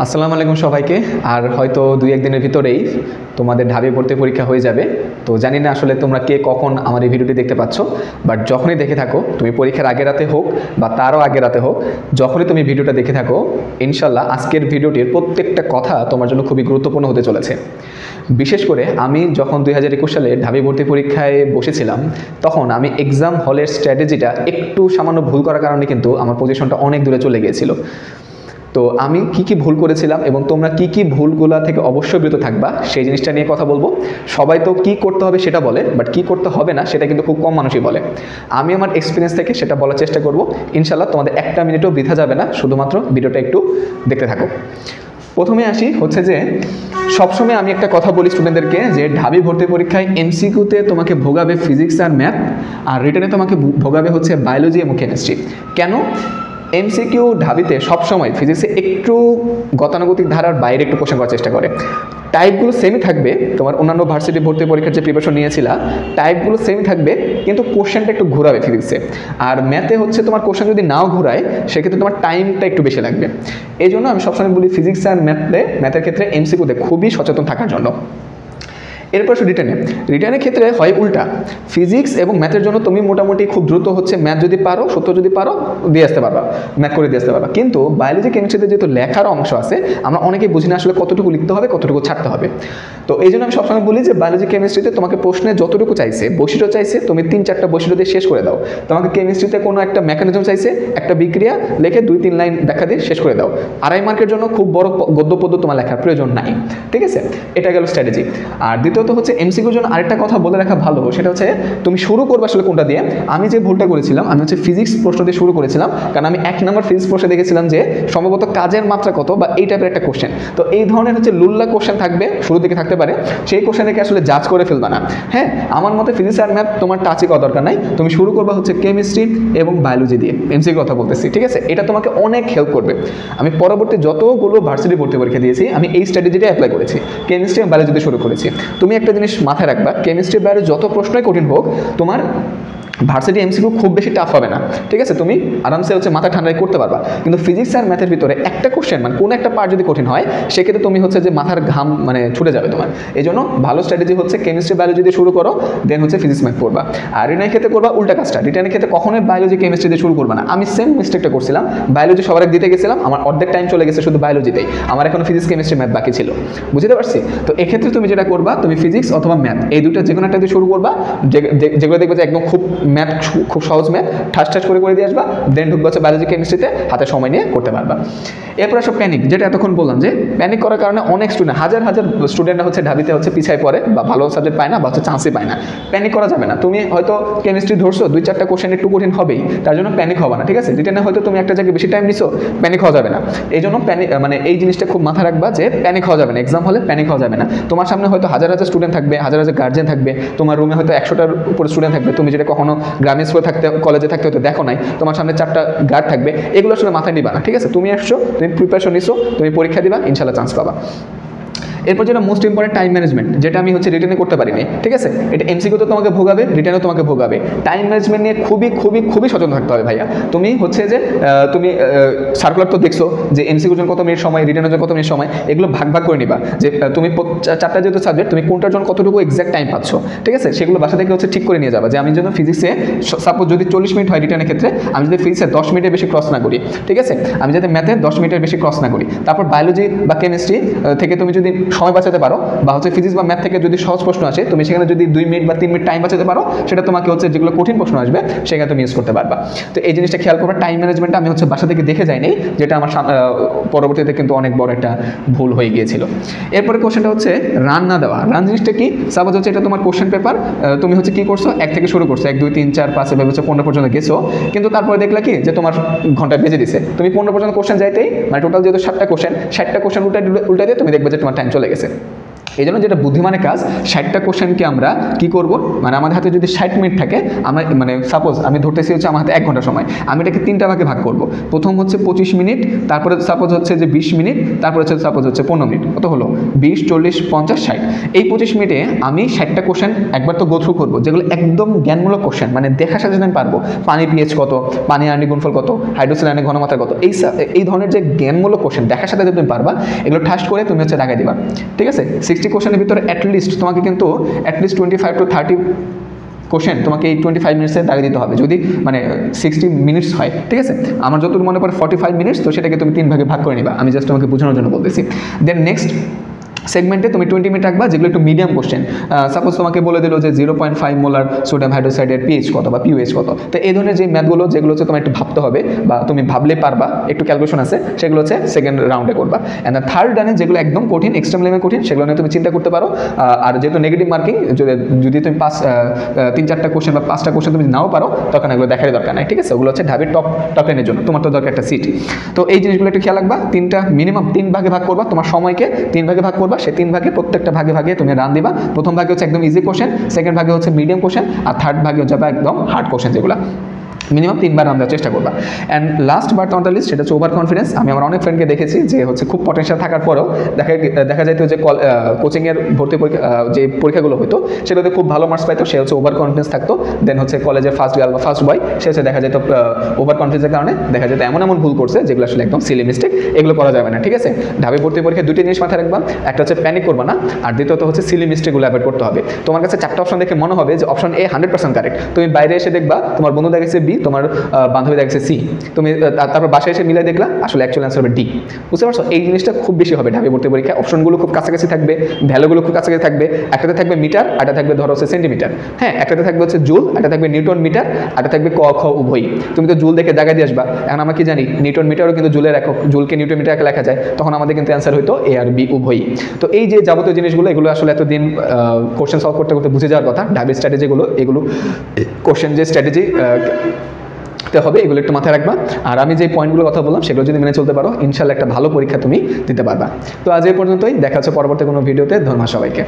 আসসালামু আলাইকুম সবাইকে। আর হয়তো দুই একদিনের ভিতরেই তোমাদের ঢাবি ভর্তি পরীক্ষা হয়ে যাবে। তো জানি না আসলে তোমরা কে কখন আমার এই ভিডিওটি দেখতে পাচ্ছ, বাট যখনই দেখে থাকো, তুমি পরীক্ষার আগের রাতে হোক বা তারও আগের রাতে হোক, যখনই তুমি ভিডিওটা দেখে থাকো, ইনশাল্লাহ আজকের ভিডিওটির প্রত্যেকটা কথা তোমার জন্য খুবই গুরুত্বপূর্ণ হতে চলেছে। বিশেষ করে আমি যখন 2021 সালে ঢাবি ভর্তি পরীক্ষায় বসেছিলাম, তখন আমি এক্সাম হলের স্ট্র্যাটেজিটা একটু সামান্য ভুল করার কারণে কিন্তু আমার পজিশনটা অনেক দূরে চলে গিয়েছিল। তো আমি কি ভুল করেছিলাম এবং তোমরা কি ভুলগুলা থেকে অবশ্যই বিরত থাকবা, সেই জিনিসটা নিয়ে কথা বলবো। সবাই তো কি করতে হবে সেটা বলে, বাট কি করতে হবে না সেটা কিন্তু খুব কম মানুষই বলে। আমি আমার এক্সপিরিয়েন্স থেকে সেটা বলার চেষ্টা করব। ইনশাল্লাহ তোমাদের একটা মিনিটও বৃথা যাবে না, শুধুমাত্র ভিডিওটা একটু দেখতে থাকো। প্রথমে আসি হচ্ছে যে, সবসময় আমি একটা কথা বলি স্টুডেন্টদেরকে যে ঢাবি ভর্তি পরীক্ষায় এমসিকিউতে তোমাকে ভোগাবে ফিজিক্স আর ম্যাথ, আর রিটেনে তোমাকে ভোগাবে হচ্ছে বায়োলজি এবং কেমিস্ট্রি। কেন? এমসিকিউ ঢাবিতে সবসময় ফিজিক্সে একটু গতানুগতিক ধারার বাইরে একটু কোশ্চেন করার চেষ্টা করে। টাইপগুলো সেমই থাকবে, তোমার অন্যান্য ভার্সিটি ভর্তি পরীক্ষার যে প্রিপারেশন নিয়েছিলা টাইপগুলো সেমই থাকবে, কিন্তু কোশ্চেনটা একটু ঘোরাবে ফিজিক্সে। আর ম্যাথে হচ্ছে তোমার কোশ্চেন যদি নাও ঘোরায়, সেক্ষেত্রে তোমার টাইমটা একটু বেশি লাগবে। এই জন্য আমি সবসময় বলি ফিজিক্স আর ম্যাথের ক্ষেত্রে এমসিকিউতে খুবই সচেতন থাকার জন্য। এরপর রিটার্নের ক্ষেত্রে হয় উল্টা। ফিজিক্স এবং ম্যাথের জন্য তুমি মোটামুটি খুব দ্রুত হচ্ছে ম্যাথ যদি পারো, সূত্র যদি পারো দিয়ে আসতে পারবা, ম্যাথ করে দিয়ে আসতে পারবা। কিন্তু বায়োলজি কেমিস্ট্রিতে যেহেতু লেখার অংশ আছে, আমরা অনেকেই বুঝি না আসলে কতটুকু লিখতে হবে, কতটুকু ছাড়তে হবে। তো এই জন্য আমি সবসময় বলি যে বায়োলজি কেমিস্ট্রিতে তোমাকে প্রশ্নে যতটুকু চাইছে, বৈশিষ্ট্য চাইছে, তুমি 3-4টা বৈশিষ্ট্য দিয়ে শেষ করে দাও। তোমাকে কেমিস্ট্রিতে কোনো একটা মেকানিজম চাইছে, একটা বিক্রিয়া লিখে 2-3 লাইন ব্যাখ্যা দিয়ে শেষ করে দাও। 2.5 মার্কের জন্য খুব বড় গদ্য পদ্য তোমার লেখার প্রয়োজন নাই। ঠিক আছে, এটা গেল স্ট্র্যাটেজি। আর দ্বিতীয়ত হচ্ছে এমসিকিউর জন্য আরেকটা কথা বলে রাখা ভালো, সেটা হচ্ছে তুমি শুরু করবে আসলে কোনটা দিয়ে। আমি যে ভুলটা করেছিলাম, আমি হচ্ছে ফিজিক্স প্রশ্ন দিয়ে শুরু করেছিলাম, কারণ আমি 1 নম্বর ফিজিক্স প্রশ্নে দেখেছিলাম যে সম্ভবত কাজের মাত্রা কত বা এই টাইপের একটা কোশ্চেন। তো এই ধরনের হচ্ছে লুল্লা কোশ্চেন থাকবে, শুরু দিকে থাকতে পারে, সেই কোশ্চেনকে আসলে জাজ করে ফেলবা না। হ্যাঁ, আমার মতে ফিজিক্স আর ম্যাথ তোমার টাচই করা দরকার নাই, তুমি শুরু করবা হচ্ছে কেমিস্ট্রি এবং বায়োলজি দিয়ে। এমসিকিউ কথা বলতেছি, ঠিক আছে? এটা তোমাকে অনেক হেল্প করবে। আমি পরবর্তী যতগুলো ভার্সিটি ভর্তি পরীক্ষা দিয়েছি, আমি এই স্ট্র্যাটেজিটা অ্যাপ্লাই করেছি, কেমিস্ট্রি এবং বায়োলজি দিয়ে শুরু করেছি। তুমি একটা জিনিস মাথায় রাখবা, কেমিস্ট্রি বাইরে যত প্রশ্নই কঠিন হোক, তোমার ভার্সিটি এমসিকিউ খুব বেশি টাফ হবে না। ঠিক আছে, তুমি আরামসে হচ্ছে মাথা ঠান্ডায় করতে পারবা। কিন্তু ফিজিক্স আর ম্যাথের ভিতরে একটা কোশ্চেন মানে কোনো একটা পার্ট যদি কঠিন হয়, সেক্ষেত্রে তুমি হচ্ছে যে মাথার ঘাম মানে ছুটে যাবে তোমার। এই জন্য ভালো স্ট্র্যাটেজি হচ্ছে কেমিস্ট্রি বায়োলজি দিয়ে শুরু করো, দেন হচ্ছে ফিজিক্স ম্যাথ পড়বা। আর রিটার্নের ক্ষেত্রে করবা উল্টা কাজটা, রিটার্নের ক্ষেত্রে কখনোই বায়োলজি কেমিস্ট্রি দিয়ে শুরু করবা না। আমি সেম মিস্টেকটা করছিলাম, বায়োলজি সবার আগে দিতে গেছিলাম, আমার অর্ধেক টাইম চলে গেছে শুধু বায়োলজিতেই, আমার এখনো ফিজিক্স কেমিস্ট্রি ম্যাথ বাকি ছিল। বুঝতে পারছি? তো এক্ষেত্রে তুমি যেটা করবা, তুমি ফিজিক্স অথবা ম্যাথ এই দুটো যে কোনো একটা দিয়ে শুরু করবা, যেগুলো দেখবে যে একদম খুব ম্যাথ খুব সহজ ম্যাথ, ঠাস করে দিয়ে আসবা, দেন ঢুকবা হচ্ছে বায়োলজি কেমিস্ট্রিতে, হাতে সময় নিয়ে করতে পারবা। এরপর আসো প্যানিক, যেটা এতক্ষণ বললাম যে প্যানিক করার কারণে অনেক স্টুডেন্ট, হাজার স্টুডেন্টরা হচ্ছে ঢাবিতে হচ্ছে পিছায় পড়ে বা ভালো সাবজেক্ট পায় না বা হচ্ছে চান্সই পায় না। প্যানিক করা যাবে না। তুমি হয়তো কেমিস্ট্রি ধরছো, 2-4টা কোশ্চেন একটু কঠিন হবেই, তার জন্য প্যানিক হবে না। ঠিক আছে, রিটেনে হয়তো তুমি একটা জায়গায় বেশি টাইম নিছো, প্যানিক হওয়া যাবে না। এই জন্য প্যানিক মানে এই জিনিসটা খুব মাথায় রাখবা যে প্যানিক হওয়া যাবে না, এক্সাম হলে প্যানিক হওয়া যাবে না। তোমার সামনে হয়তো হাজার স্টুডেন্ট থাকবে, হাজার গার্জেন থাকবে, তোমার রুমে হয়তো 100টার উপরে স্টুডেন্ট থাকবে, তুমি যেটা কখনো গ্রামে স্কুলে থাকতে কলেজে থাকতে হয়তো দেখো নাই, তোমার সামনে 4টা গার্ড থাকবে, এগুলো আসলে মাথায় নিবা না। ঠিক আছে, তুমি আসছো, তুমি প্রিপারেশন নিছো, তুমি পরীক্ষা দিবা, ইনশাল্লাহ চান্স পাবা। এরপর যেটা মোস্ট ইম্পর্টেন্ট, টাইম ম্যানেজমেন্ট, যেটা আমি হচ্ছে রিটেনে করতে পারিনি। ঠিক আছে, এটা এমসিকিউ তো তোমাকে ভোগাবে, রিটেনেও তোমাকে ভোগাবে। টাইম ম্যানেজমেন্ট নিয়ে খুবই সচেতন থাকতে হবে ভাইয়া। তুমি হচ্ছে যে তুমি সার্কুলার তো দেখছো যে এমসিকিউর জন্য কত মিনিট সময়, রিটেনের জন্য কত মিনিট সময়, এগুলো ভাগ করে নিবা যে তুমি 4টা যেহেতু সাবজেক্ট, তুমি কোনটার জন্য কতটুকু এক্সাক্ট টাইম পাচ্ছ। ঠিক আছে, সেগুলো বাসা থেকে হচ্ছে ঠিক করে নিয়ে যাবা যে আমি যেন ফিজিক্সে সাপোজ যদি 40 মিনিট হয় রিটেনের ক্ষেত্রে, আমি যদি ফিজিক্সে 10 মিনিটের বেশি ক্রস না করি। ঠিক আছে, আমি যাতে ম্যাথে 10 মিনিটের বেশি ক্রস না করি। তারপর বায়োলজি বা কেমিস্ট্রি থেকে তুমি যদি সময় বাঁচাতে পারো, বা হচ্ছে ফিজিক্স বা ম্যাথ থেকে যদি সহজ প্রশ্ন আসে, তুমি সেখানে যদি 2 মিনিট বা 3 মিনিট টাইম বাঁচাতে পারো, সেটা তোমাকে হচ্ছে যেগুলো কঠিন প্রশ্ন আসবে সেখানে তুমি ইউজ করতে পারবা। তো এই জিনিসটা খেয়াল করবে। টাইম ম্যানেজমেন্টটা আমি হচ্ছে বাসা থেকে দেখে যাইনি, যেটা আমার পরবর্তীতে কিন্তু অনেক বড় একটা ভুল হয়ে গিয়েছিল। এরপরে কোশ্চেনটা হচ্ছে রান না দেওয়া। রান জিনিসটা কি? সাপোজ হচ্ছে এটা তোমার কোশ্চেন পেপার, তুমি হচ্ছে কি করছো, 1 থেকে শুরু করছো, 1 2 3 4 5 এভাবে হচ্ছে 15 পর্যন্ত গেছো, কিন্তু তারপরে দেখলা কি যে তোমার ঘন্টা বেজে দিছে, তুমি 15 পর্যন্ত কোশ্চেন যাইতেই মানে টোটাল যেহেতু 7টা কোশ্চেন, 60টা কোশ্চেন উল্টা দিয়ে তুমি দেখবে যে তোমার টাইম চলে গেছে। এই জন্য যেটা বুদ্ধিমানের কাজ, 60টা কোশ্চেনকে আমরা কি করব, মানে আমাদের হাতে যদি 60 মিনিট থাকে, আমরা মানে সাপোজ আমি ধরতেছি হচ্ছে আমার হাতে 1 ঘন্টা সময়, আমি এটাকে 3টা ভাগে ভাগ করব। প্রথম হচ্ছে 25 মিনিট, তারপরে সাপোজ হচ্ছে যে 20 মিনিট, তারপরে হচ্ছে সাপোজ হচ্ছে 15 মিনিট, কত হলো 20, 40, 50, 60। এই 25 মিনিটে আমি 60টা কোশ্চেন একবার তো গো থ্রু করবো, যেগুলো একদম জ্ঞানমূলক কোশ্চেন, মানে দেখার সাথে আমি পারবো পানি পিএইচ কত, পানি আয়নিক গুণফল কত, হাইড্রোক্সিল আয়নিক ঘনমাত্রা কত, এই ধরনের যে জ্ঞানমূলক কোশ্চেন দেখার সাথে তুমি পারবা, এগুলো ঠাস করে তুমি হচ্ছে দাগাই দিবা। ঠিক আছে, 60 কোশ্চেনের ভিতরে অ্যাটলিস্ট তোমাকে কিন্তু অ্যাটলিস্ট 25 to 30 কোশ্চেন তোমাকে এই 25 মিনিটসে দাগিয়ে দিতে হবে, যদি মানে 60 মিনিটস হয়। ঠিক আছে, আমার যতটুকু মনে পড়ে 45 মিনিটস, তো সেটাকে তুমি 3 ভাগে ভাগ করে নিবা, আমি জাস্ট তোমাকে বোঝানোর জন্য বলতেছি। দেন নেক্সট সেগমেন্টে তুমি 20 মিনিট রাখবা, যেগুলো একটু মিডিয়াম কোশ্চেন। সাপোজ তোমাকে বলে দিল যে 0.5 মোলার সোডিয়াম হাইড্রোক্সাইডের পিএইচ কত বা পিওএইচ কত, তো এই ধরনের যে ম্যাথগুলো যেগুলো হচ্ছে তোমার একটু ভাবতে হবে বা তুমি ভাবলে পারবা, একটু ক্যালকুলেশন আছে, সেগুলো হচ্ছে সেকেন্ড রাউন্ডে করবা। অ্যান্ড থার্ড রানে যেগুলো একদম কঠিন, এক্সট্রিম লেভেল কঠিন, সেগুলো নিয়ে তুমি চিন্তা করতে পারো। আর যেহেতু নেগেটিভ মার্কিং, যদি তুমি 3-4টা কোশ্চেন বা 5টা কোশ্চেন তুমি নাও পারো, তখন এগুলো দেখারই দরকার নাই। ঠিক আছে, ওগুলো হচ্ছে ঢাবির টপ লাইনের জন্য, তোমার তো দরকার একটা সিট। তো এই জিনিসগুলো একটু খেয়াল রাখবা, মিনিমাম 3 ভাগে ভাগ করবা, তোমার সময়কে 3 ভাগে ভাগ করবা, সেই 3 ভাগে প্রত্যেকটা ভাগে ভাগে তুমি রান দিবা। প্রথম ভাগে হচ্ছে একদম ইজি কোশ্চেন, সেকেন্ড ভাগে হচ্ছে মিডিয়াম কোশ্চেন, আর থার্ড ভাগে হচ্ছে একদম হার্ড কোশ্চেন, যেগুলো মিনিমাম 3 বার রান দেওয়ার চেষ্টা করবা। And last but not the least, সেটা হচ্ছে ওভার কনফিডেন্স। আমি আমার অনেক ফ্রেন্ডকে দেখেছি যে হচ্ছে খুব পটেনশিয়াল থাকার পরেও দেখা যাইতো যে কোচিংয়ের ভর্তি পরীক্ষা, যে পরীক্ষাগুলো হতো সেগুলোতে খুব ভালো মার্কস পাইতো, সে হচ্ছে ওভার কনফিডেন্স থাকতো। দেন হচ্ছে কলেজের ফার্স্ট গার্ল বা ফার্স্ট বয়, সে হচ্ছে দেখা যেত ওভার কনফিডেন্সের কারণে দেখা যেত এমন ভুল করছে যেগুলো আসলে একদম সিলি মিস্টেক, এগুলো করা যাবে না। ঠিক আছে, ঢাবি ভর্তি পরীক্ষায় 2টি জিনিস মাথায় রাখবা, একটা হচ্ছে প্যানিক করবা না, আর দ্বিতীয়ত হচ্ছে সিলি মিস্টেকগুলো অ্যাভয়েড করতে হবে। তোমার কাছে 4টা অপশন দেখে মনে হবে যে অপশন এ 100% কারেক্ট, তুমি বাইরে এসে দেখবা তোমার বন্ধু দেখেছে বি, তোমার বান্ধবী দেখছে সি, তুমি তারপর বাসায় এসে মিলাই দেখলা আসলে অ্যাকচুয়াল অ্যান্সার হবে ডি। বুঝতে পারছো, এই জিনিসটা খুব বেশি হবে ঢাবি ভর্তি পরীক্ষা। অপশনগুলো খুব কাছাকাছি থাকবে, ভ্যালুগুলো খুব কাছাকাছি থাকবে, একটাতে থাকবে মিটার, একটা থাকবে ধরো হচ্ছে সেন্টিমিটার, হ্যাঁ, একটাতে থাকবে হচ্ছে জুল, একটা থাকবে নিউটন মিটার, একটা থাকবে ক খ উভয়ই। তুমি তো জুল দেখে জায়গায় দিয়ে আসবা, এখন আমরা কি জানি নিউটন মিটারও কিন্তু জুলের একক, জুলকে নিউটন মিটারে লেখা যায়, তখন আমাদের কিন্তু অ্যান্সার হইতো এ আর বি উভয়ই। তো এই যে যাবতীয় জিনিসগুলো, এগুলো আসলে এতদিন কোশ্চেন সলভ করতে করতে বুঝে যাওয়ার কথা। ঢাবির স্ট্র্যাটেজিগুলো, এগুলো কোশ্চেন যে স্ট্র্যাটেজি হবে, এগুলো একটু মাথায় রাখবা। আর আমি যে পয়েন্টগুলো কথা বললাম সেগুলো যদি মেনে চলতে পারো, ইনশাল্লাহ একটা ভালো পরীক্ষা তুমি দিতে পারবা। তো আজ এই পর্যন্তই, দেখা হচ্ছে পরবর্তী কোনো ভিডিওতে। ধন্যবাদ সবাইকে।